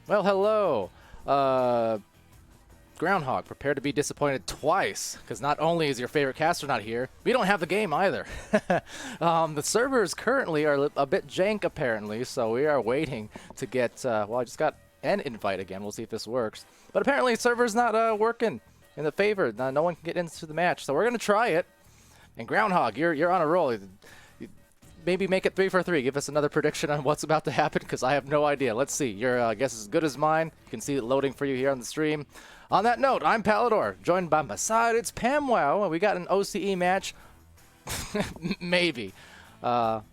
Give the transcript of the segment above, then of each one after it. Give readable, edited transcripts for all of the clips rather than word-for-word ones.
Well, hello. Groundhog, prepare to be disappointed twice, because not only is your favorite caster not here, we don't have the game either. The servers currently are a bit jank, apparently, so we are waiting to get, well, I just got an invite again. We'll see if this works. But apparently the server's not working in the favor. No one can get into the match, so we're going to try it. And Groundhog, you're on a roll. Maybe make it 3 for 3. Give us another prediction on what's about to happen, because I have no idea. Let's see. Your guess is as good as mine. You can see it loading for you here on the stream. On that note, I'm Palidore, joined by my side. It's PAMWOW. We got an OCE match. Maybe. Yep,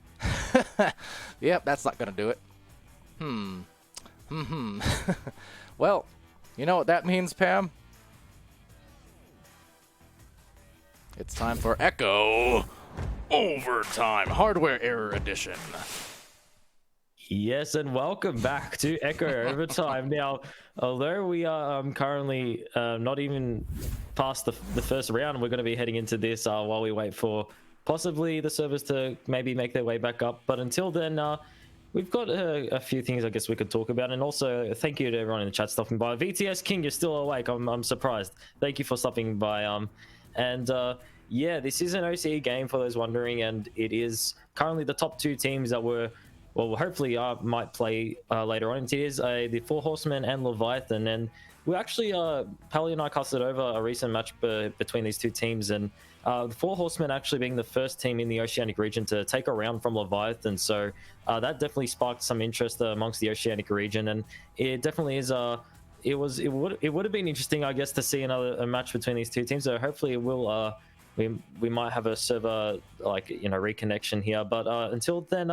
that's not going to do it. Well, you know what that means, Pam? It's time for Echo Overtime Hardware Error Edition. Yes, and welcome back to Echo Overtime. Now, although we are currently not even past the first round, we're going to be heading into this while we wait for possibly the servers to maybe make their way back up. But until then, we've got a few things I guess we could talk about. And also, thank you to everyone in the chat stopping by. VTS King, you're still awake. I'm surprised. Thank you for stopping by. Yeah, this is an OCE game for those wondering, and it is currently the top two teams that were, well, hopefully might play later on. It is the Four Horsemen and Leviathan, and we actually, Pally and I casted over a recent match between these two teams, and the Four Horsemen actually being the first team in the Oceanic region to take a round from Leviathan, so that definitely sparked some interest amongst the Oceanic region, and it definitely is it would have been interesting, I guess, to see a match between these two teams. So hopefully it will. We might have a server reconnection here, but until then,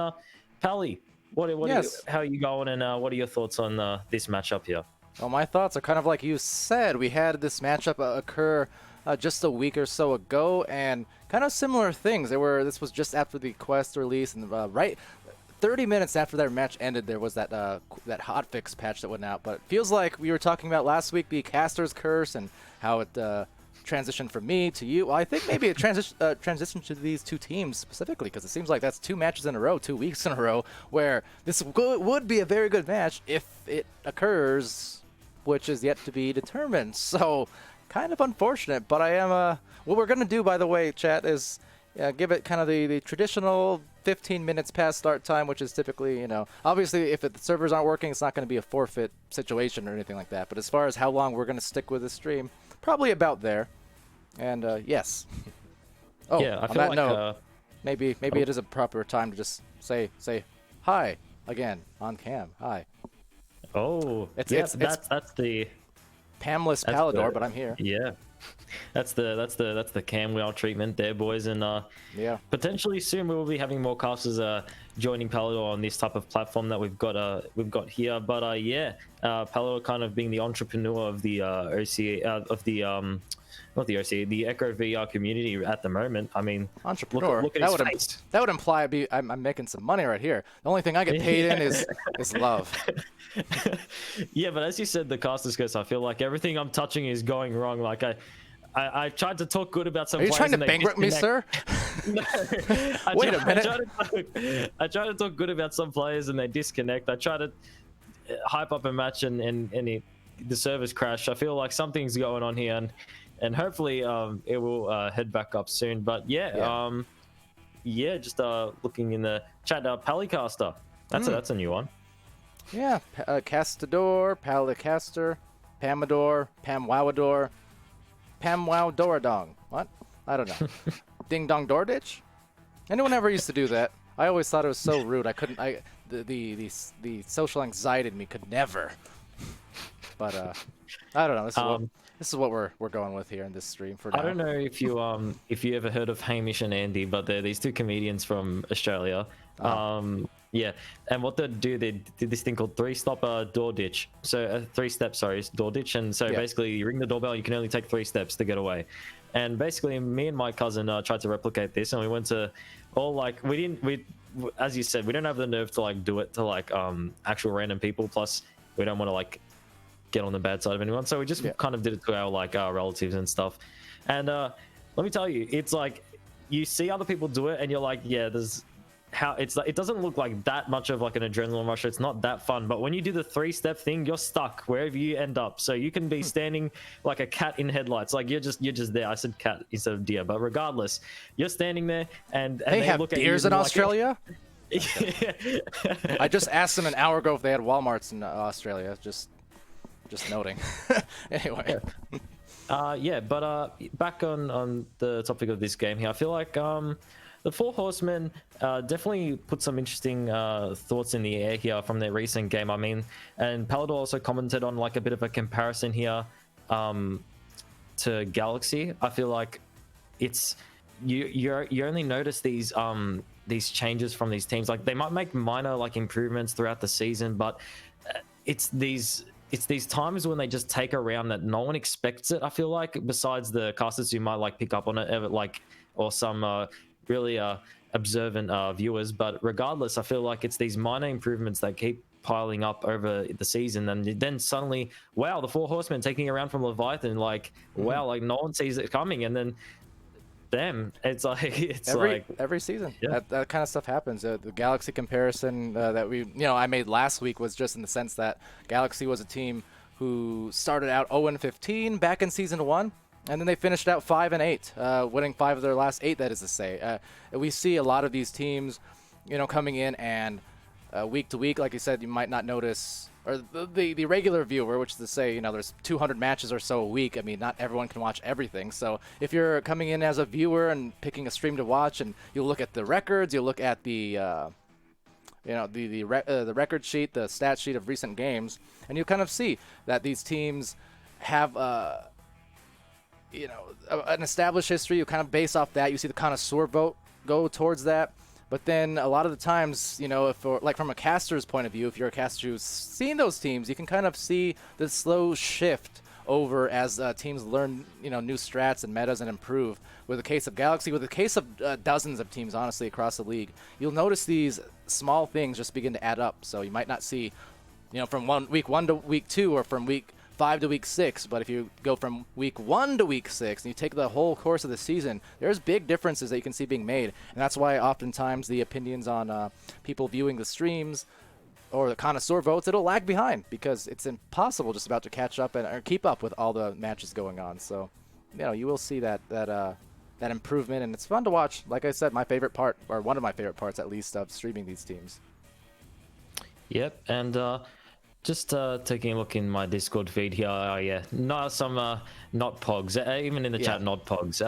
Pally, Yes. how are you going, and what are your thoughts on this matchup here? Well, my thoughts are kind of like you said. We had this matchup occur just a week or so ago, and kind of similar things. This was just after the quest release, and right 30 minutes after their match ended, there was that hotfix patch that went out. But it feels like we were talking about last week, the caster's curse, and how it transitioned from me to you. Well, I think maybe it transitioned to these two teams specifically, because it seems like that's 2 matches in a row, 2 weeks in a row, where this would be a very good match if it occurs, which is yet to be determined. So, kind of unfortunate, but I am, what we're going to do, by the way, chat, is give it kind of the traditional 15 minutes past start time, which is typically, obviously if the servers aren't working, it's not going to be a forfeit situation or anything like that. But as far as how long we're going to stick with the stream, probably about there. And yes. Oh, yeah, I on feel that like note, maybe it is a proper time to just say hi again on cam. Hi. Oh, that's the Pamless Palidore, but I'm here. Yeah, that's the PAMWOW treatment there, boys, and yeah, potentially soon we will be having more casters joining Palidore on this type of platform that we've got here. But yeah, Palidore kind of being the entrepreneur of the the Echo VR community at the moment. I mean, entrepreneur. Look at his face. That would imply I'm making some money right here. The only thing I get paid in is love. Yeah, but as you said, the caster's curse, I feel like everything I'm touching is going wrong. Like I tried to talk good about some Are you players. trying to bankrupt me, sir? No, Wait a minute. I try to talk good about some players and they disconnect. I try to hype up a match and the servers crash. I feel like something's going on here, and hopefully it will head back up soon. But yeah. Just looking in the chat, Palicaster. That's a new one. Yeah, Castador, Palicaster, Pamador, Pamwowador, Pamwowdoradong. What? I don't know. Ding Dong Door Ditch? Anyone ever used to do that? I always thought it was so rude. I couldn't. The social anxiety in me could never. But I don't know. This is what we're going with here in this stream for now. I don't know if you ever heard of Hamish and Andy, but they're these two comedians from Australia. Yeah, and what they do this thing called 3-stop door ditch. So 3-step, door ditch, and so basically you ring the doorbell, you can only take 3 steps to get away. And basically, me and my cousin tried to replicate this, and we went to as you said, we don't have the nerve to do it to actual random people. Plus, we don't want to get on the bad side of anyone, so we just kind of did it to our relatives and stuff. And let me tell you, it's you see other people do it, and you're like, yeah, how it's like, it doesn't look like that much of like an adrenaline rush. It's not that fun, but when you do the 3-step thing, you're stuck wherever you end up. So you can be standing like a cat in headlights, like you're just there. I said cat instead of deer, but regardless, you're standing there and They have look deers at in you Australia. like, I just asked them an hour ago if they had Walmarts in Australia. Just noting. Anyway. But back on the topic of this game here, I feel like the Four Horsemen definitely put some interesting thoughts in the air here from their recent game. I mean, and Palidore also commented on like a bit of a comparison here to Galaxy. I feel like it's you only notice these changes from these teams. Like they might make minor like improvements throughout the season, but it's these times when they just take a round that no one expects it. I feel like besides the casters who might like pick up on it, like or some really observant viewers. But regardless, I feel like it's these minor improvements that keep piling up over the season, and then suddenly, wow, the Four Horsemen taking a round from Leviathan, like wow, like no one sees it coming, and then damn, it's like every season. Yeah. That kind of stuff happens. The Galaxy comparison that I made last week was just in the sense that Galaxy was a team who started out 0-15 back in season 1, and then they finished out 5-8, winning 5 of their last 8. That is to say, we see a lot of these teams, coming in and week to week, like you said, you might not notice, or the regular viewer, which is to say, there's 200 matches or so a week. I mean, not everyone can watch everything. So if you're coming in as a viewer and picking a stream to watch, and you look at the records, you look at the record sheet, the stat sheet of recent games, and you kind of see that these teams have an established history. You kind of base off that. You see the connoisseur vote go towards that. But then a lot of the times, if like from a caster's point of view, if you're a caster who's seen those teams, you can kind of see the slow shift over as teams learn, new strats and metas and improve. With the case of Galaxy, with the case of dozens of teams, honestly, across the league, you'll notice these small things just begin to add up. So you might not see, from week 1 to week 2, or from week 5 to week 6, but if you go from week 1 to week 6 and you take the whole course of the season, there's big differences that you can see being made, and that's why oftentimes the opinions on people viewing the streams or the connoisseur votes, it'll lag behind because it's impossible just about to catch up or keep up with all the matches going on. So you will see that improvement, and it's fun to watch. Like I said, my favorite part, or one of my favorite parts at least, of streaming these teams. Yep. And just taking a look in my Discord feed here, some not pogs, even in the chat, not pogs.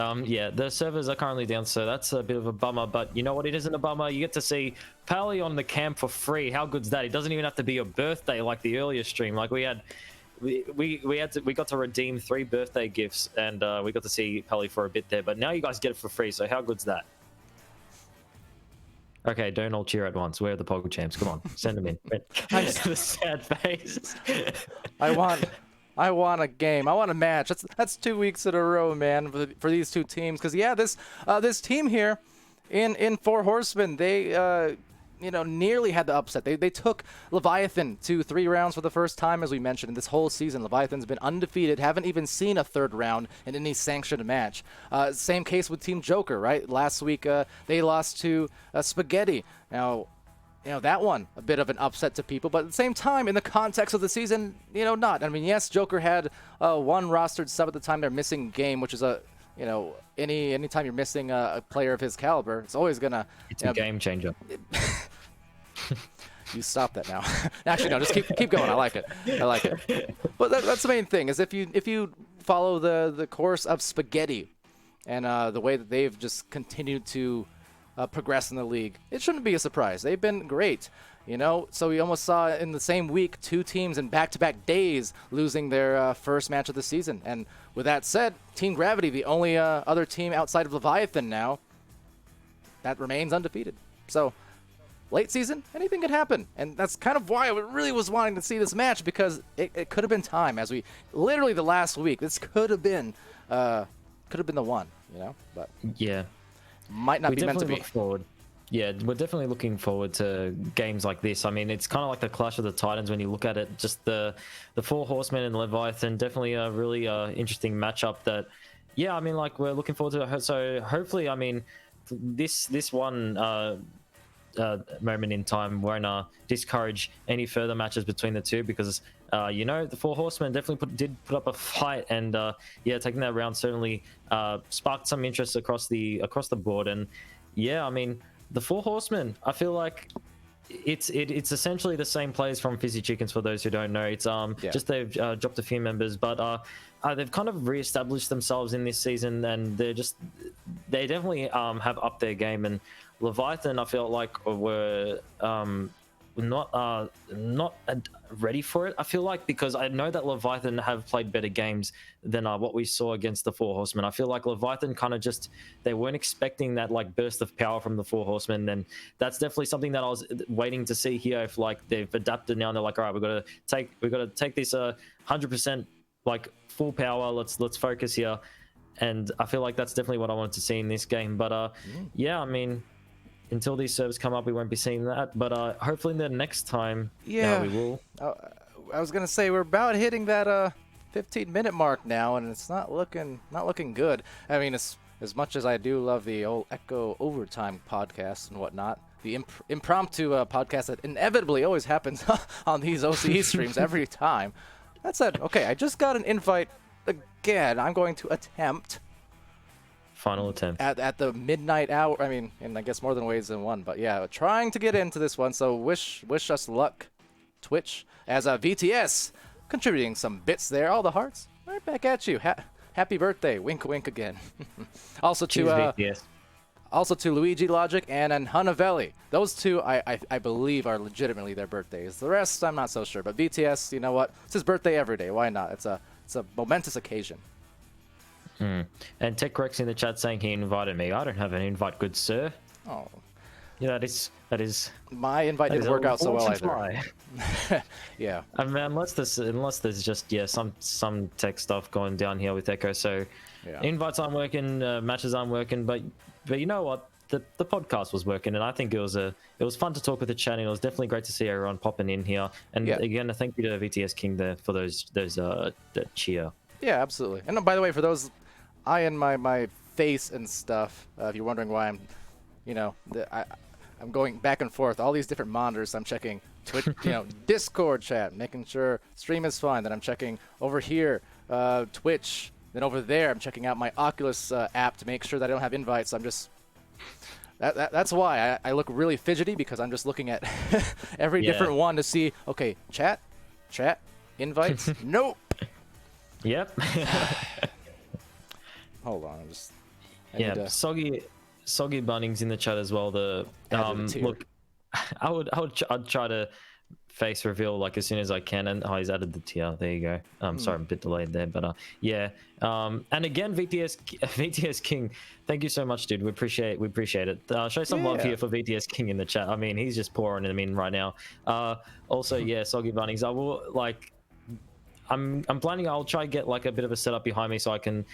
The servers are currently down, so that's a bit of a bummer. But you know what? It isn't a bummer. You get to see Pally on the cam for free. How good's that? It doesn't even have to be your birthday like the earlier stream. Like we got to redeem 3 birthday gifts, and we got to see Pally for a bit there. But now you guys get it for free. So how good's that? Okay, don't all cheer at once. We're the Poggle champs. Come on, send them in. The sad face. I want a game. I want a match. That's 2 weeks in a row, man, for these two teams. Because this team here in Four Horsemen, they nearly had the upset. They took Leviathan to 3 rounds for the first time, as we mentioned, in this whole season. Leviathan's been undefeated, haven't even seen a 3rd round in any sanctioned match. Same case with Team Joker, right? Last week, they lost to Spaghetti. Now, that one, a bit of an upset to people, but at the same time, in the context of the season, not. I mean, yes, Joker had 1 rostered sub at the time. They're missing game, which is anytime you're missing a player of his caliber, it's always gonna. It's a game changer. You stop that now. Actually, no, just keep going. I like it. But that's the main thing, is if you follow the course of Spaghetti and the way that they've just continued to progress in the league, it shouldn't be a surprise. They've been great. So we almost saw in the same week 2 teams in back-to-back days losing their first match of the season. And with that said, Team Gravity, the only other team outside of Leviathan now, that remains undefeated. So late season, anything could happen. And that's kind of why I really was wanting to see this match, because it could have been time, as we literally the last week, this could have been the one, but yeah, might not be meant to be. Look forward. Yeah, we're definitely looking forward to games like this. I mean, it's kind of like the Clash of the Titans when you look at it. Just the Four Horsemen and Leviathan, definitely a really interesting matchup that, I mean, like we're looking forward to. So hopefully, I mean, this one moment in time won't discourage any further matches between the two, because the Four Horsemen definitely did put up a fight, and yeah, taking that round certainly sparked some interest across the board. And yeah, I mean, the Four Horsemen, I feel like it's essentially the same players from Fizzy Chickens, for those who don't know. It's just they've dropped a few members, but they've kind of re-established themselves in this season, and they definitely have upped their game. And Leviathan, I felt like, were not ready for it, I feel like, because I know that Leviathan have played better games than what we saw against the Four Horsemen. I feel like Leviathan kind of they weren't expecting that like burst of power from the Four Horsemen, and that's definitely something that I was waiting to see here. If like they've adapted now and they're like, all right, we've got to take this 100% like full power, let's focus here. And I feel like that's definitely what I wanted to see in this game. But yeah, I mean, until these servers come up, we won't be seeing that. But hopefully the next time, we will. I was gonna say we're about hitting that 15-minute mark now, and it's not looking good. I mean, as much as I do love the old Echo Overtime podcast and whatnot, the impromptu podcast that inevitably always happens on these OCE streams every time. That said, okay, I just got an invite again. I'm going to attempt. Final attempt. At the midnight hour. I mean, and I guess more than ways than one. But yeah, trying to get into this one. So wish us luck, Twitch. As VTS contributing some bits there. All the hearts right back at you. Happy birthday. Wink, wink again. Also to VTS. Also to Luigi Logic and Hunavelli. Those two, I believe, are legitimately their birthdays. The rest, I'm not so sure. But VTS, you know what? It's his birthday every day. Why not? It's a momentous occasion. And Tech Rex in the chat saying he invited me. I don't have an invite, good sir. Oh. Yeah, that is. My invite didn't work out so well either. Yeah. I mean, unless there's just some tech stuff going down here with Echo. So invites aren't working, matches aren't working, but you know what? The podcast was working, and I think it was fun to talk with the chat, and it was definitely great to see everyone popping in here. And again, a thank you to VTS King there for those that cheer. Yeah, absolutely. And by the way, for those eyeing my face and stuff, if you're wondering why I'm, I'm going back and forth, all these different monitors. I'm checking Twitch, Discord chat, making sure stream is fine. Then I'm checking over here, Twitch. Then over there, I'm checking out my Oculus app to make sure that I don't have invites. I'm just that's why I look really fidgety, because I'm just looking at every different one to see. Okay, chat, invites. Nope. Yep. Hold on, Soggy Bunnings in the chat as well. Look, I'd try to face reveal like as soon as I can, and he's added the tier. There you go. Sorry, I'm a bit delayed there, but yeah. And again, VTS King, thank you so much, dude. We appreciate it. Show some love here for VTS King in the chat. I mean, he's just pouring them in right now. Also, Soggy Bunnings, I will I'm planning. I'll try to get like a bit of a setup behind me so I can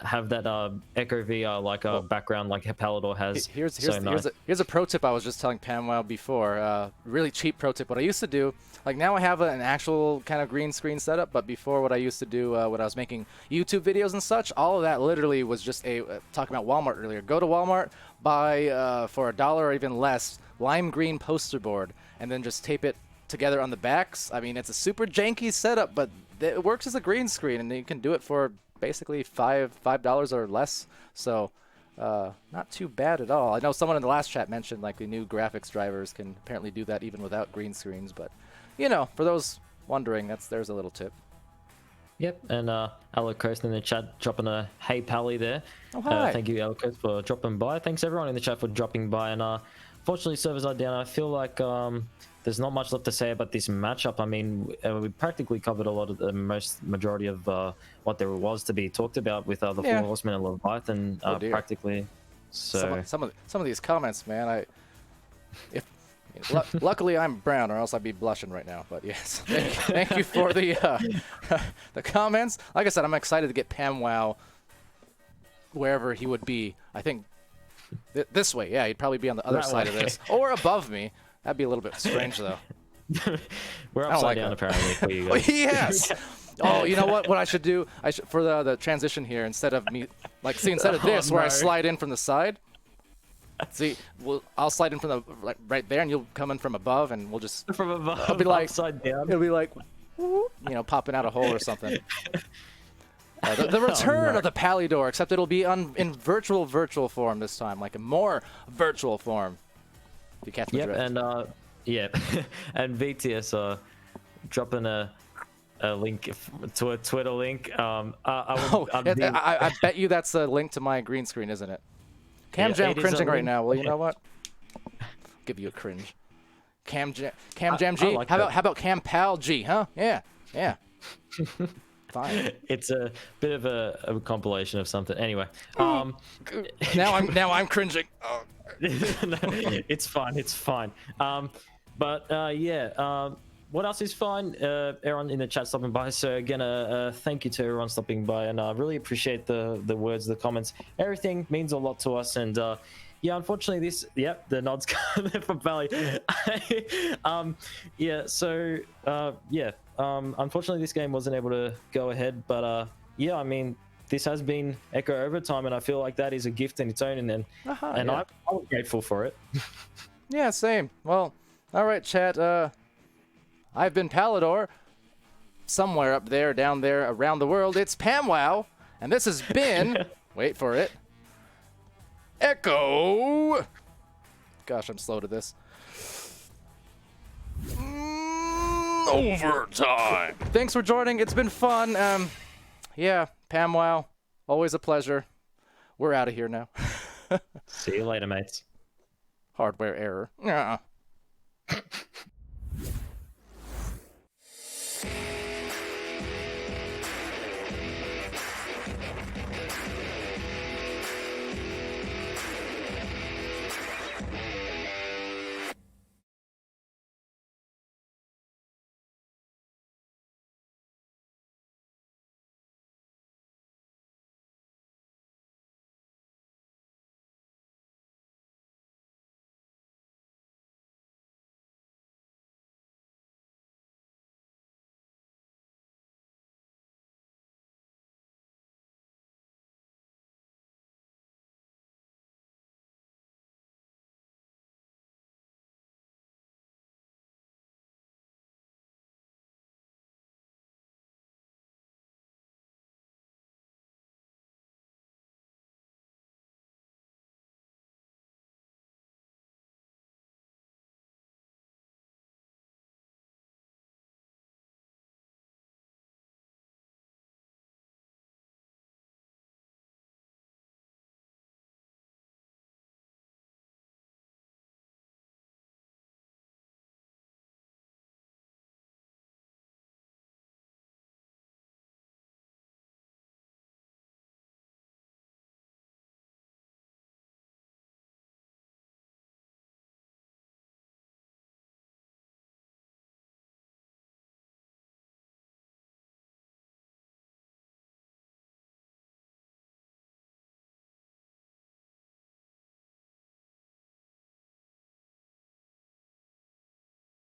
have that Echo VR background like Palidore has. Here's a pro tip I was just telling PAMWOW before. Really cheap pro tip. What I used to do, like now I have an actual kind of green screen setup, but before what I used to do when I was making YouTube videos and such, all of that literally was just talking about Walmart earlier. Go to Walmart, buy for $1 or even less lime green poster board, and then just tape it together on the backs. I mean, it's a super janky setup, but it works as a green screen, and you can do it for basically $5 or less. So not too bad at all. I know someone in the last chat mentioned like the new graphics drivers can apparently do that even without green screens, but for those wondering, there's a little tip. Yep, and Alakos in the chat dropping a hey Pally there. Oh, hi. Thank you, Alakos, for dropping by. Thanks everyone in the chat for dropping by. And fortunately, servers are down. I feel like there's not much left to say about this matchup. I mean, we practically covered a lot of the majority of what there was to be talked about with the Four Horsemen and Leviathan practically. So some of these comments, man, luckily I'm brown, or else I'd be blushing right now. But yes, thank you for the comments. Like I said, I'm excited to get PAMWOW wherever he would be. I think this way. Yeah, he'd probably be on the other side of this, or above me. That'd be a little bit strange, though. We're upside down, apparently, for you guys. Yes! Oh, you know what? What I should do? For the transition here, instead of me, instead of this, where I slide in from the side, See, I'll slide in from the right there, and you'll come in from above, and we'll just From above, I'll be like, upside down. it'll be like, whoop, popping out a hole or something. The return of the Palidore, except it'll be in virtual form this time, like a more virtual form. If you catch my drift. And yeah, and VTS dropping a link to a Twitter link. I bet you that's a link to my green screen, isn't it? Cam Jam cringing right now. Well, you know what? Give you a cringe. Cam Jam G. Like how about Cam Pal G? Huh? Yeah. Fine. It's a bit of a compilation of something. Anyway, now I'm cringing. Oh. It's fine. What else is fine? Everyone in the chat stopping by. So again, thank you to everyone stopping by, and I really appreciate the words, the comments. Everything means a lot to us, and yeah, unfortunately, the nod's coming from Valley. Unfortunately, this game wasn't able to go ahead, but yeah, I mean, this has been Echo Overtime, and I feel like that is a gift in its own, and I'm grateful for it. Yeah, same. Well, all right, chat. I've been Palidore. Somewhere up there, down there, around the world, it's PAMWOW, and this has been, wait for it, Echo. Gosh, I'm slow to this. Overtime. Thanks for joining. It's been fun. Yeah, PAMWOW, always a pleasure. We're out of here now. See you later, mates. Hardware error.